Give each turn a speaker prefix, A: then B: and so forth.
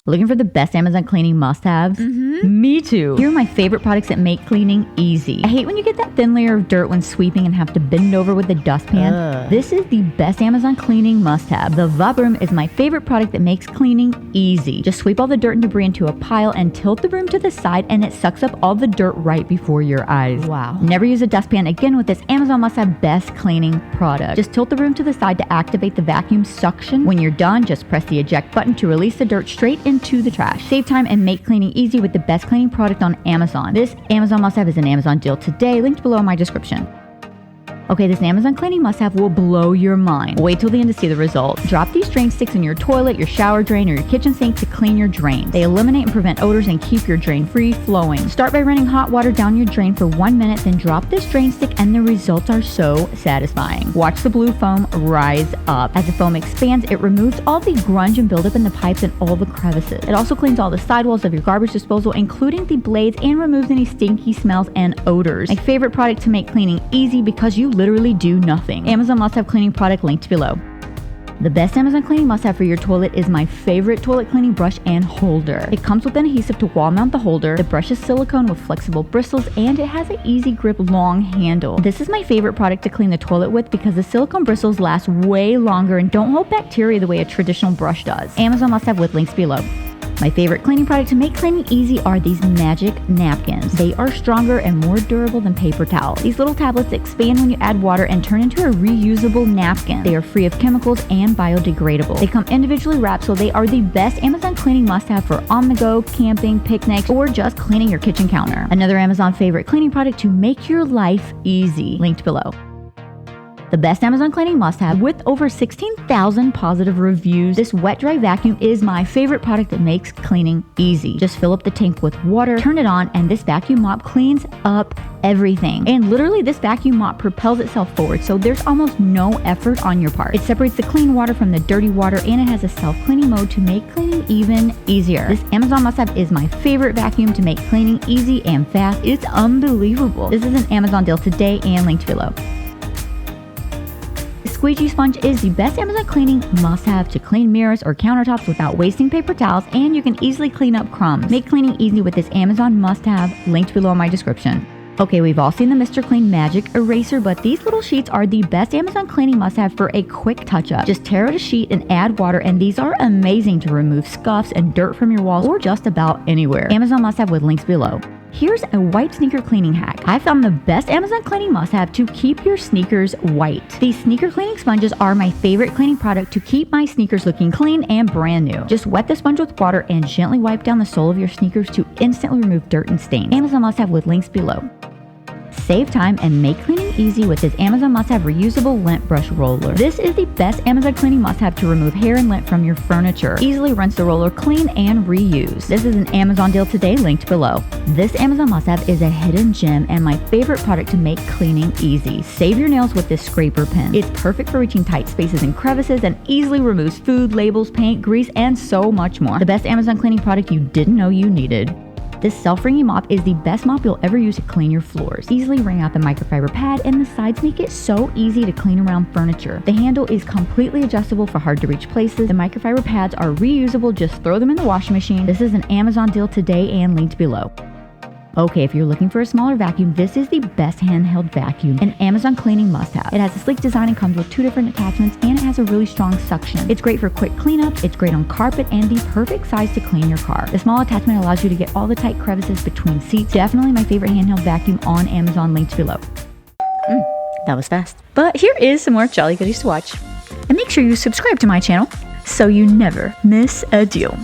A: Looking for the best Amazon cleaning must-haves? Me too. Here are my favorite products that make cleaning easy. I hate when you get that thin layer of dirt when sweeping and have to bend over with the dustpan. This is the best Amazon cleaning must-have. The Vabroom is my favorite product that makes cleaning easy. Just sweep all the dirt and debris into a pile and tilt the broom to the side, and it sucks up all the dirt right before your eyes. Wow. Never use a dustpan again with this Amazon must-have best cleaning product. Just tilt the broom to the side to activate the vacuum suction. When you're done, just press the eject button to release the dirt straight into the trash. Save time and make cleaning easy with the best cleaning product on Amazon. This Amazon must-have is an Amazon deal today, linked below in my description. Okay, this Amazon cleaning must-have will blow your mind. Wait till the end to see the result. Drop these drain sticks in your toilet, your shower drain, or your kitchen sink to clean your drains. They eliminate and prevent odors and keep your drain free flowing. Start by running hot water down your drain for 1 minute, then drop this drain stick and the results are so satisfying. Watch the blue foam rise up. As the foam expands, it removes all the grunge and buildup in the pipes and all the crevices. It also cleans all the sidewalls of your garbage disposal, including the blades, and removes any stinky smells and odors. My favorite product to make cleaning easy because you literally do nothing. Amazon must-have cleaning product linked below. The best Amazon cleaning must-have for your toilet is my favorite toilet cleaning brush and holder. It comes with an adhesive to wall mount the holder. The brush is silicone with flexible bristles, and it has an easy grip long handle. This is my favorite product to clean the toilet with because the silicone bristles last way longer and don't hold bacteria the way a traditional brush does. Amazon must-have with links below. My favorite cleaning product to make cleaning easy are these magic napkins. They are stronger and more durable than paper towels. These little tablets expand when you add water and turn into a reusable napkin. They are free of chemicals and biodegradable. They come individually wrapped, so they are the best Amazon cleaning must-have for on-the-go, camping, picnics, or just cleaning your kitchen counter. Another Amazon favorite cleaning product to make your life easy, linked below. The best Amazon cleaning must-have with over 16,000 positive reviews. This wet dry vacuum is my favorite product that makes cleaning easy. Just fill up the tank with water, turn it on, and this vacuum mop cleans up everything. And literally this vacuum mop propels itself forward, so there's almost no effort on your part. It separates the clean water from the dirty water, and it has a self-cleaning mode to make cleaning even easier. This Amazon must-have is my favorite vacuum to make cleaning easy and fast. It's unbelievable. This is an Amazon deal today and linked below. Squeegee Sponge is the best Amazon cleaning must-have to clean mirrors or countertops without wasting paper towels, and you can easily clean up crumbs. Make cleaning easy with this Amazon must-have, linked below in my description. Okay, we've all seen the Mr. Clean Magic Eraser, but these little sheets are the best Amazon cleaning must-have for a quick touch-up. Just tear out a sheet and add water, and these are amazing to remove scuffs and dirt from your walls or just about anywhere. Amazon must-have with links below. Here's a white sneaker cleaning hack. I found the best Amazon cleaning must-have to keep your sneakers white. These sneaker cleaning sponges are my favorite cleaning product to keep my sneakers looking clean and brand new. Just wet the sponge with water and gently wipe down the sole of your sneakers to instantly remove dirt and stains. Amazon must-have with links below. Save time and make cleaning easy with this Amazon must-have reusable lint brush roller. This is the best Amazon cleaning must-have to remove hair and lint from your furniture. Easily rinse the roller clean and reuse. This is an Amazon deal today, linked below. This Amazon must-have is a hidden gem and my favorite product to make cleaning easy. Save your nails with this scraper pen. It's perfect for reaching tight spaces and crevices and easily removes food, labels, paint, grease, and so much more. The best Amazon cleaning product you didn't know you needed. This self-wringing mop is the best mop you'll ever use to clean your floors. Easily wring out the microfiber pad, and the sides make it so easy to clean around furniture. The handle is completely adjustable for hard-to-reach places. The microfiber pads are reusable, just throw them in the washing machine. This is an Amazon deal today and linked below. Okay, if you're looking for a smaller vacuum, this is the best handheld vacuum, an Amazon cleaning must-have. It has a sleek design and comes with 2 different attachments, and it has a really strong suction. It's great for quick cleanup, it's great on carpet, and the perfect size to clean your car. The small attachment allows you to get all the tight crevices between seats. Definitely my favorite handheld vacuum on Amazon, linked below. That was fast. But here is some more Jolly Goodies to watch. And make sure you subscribe to my channel so you never miss a deal.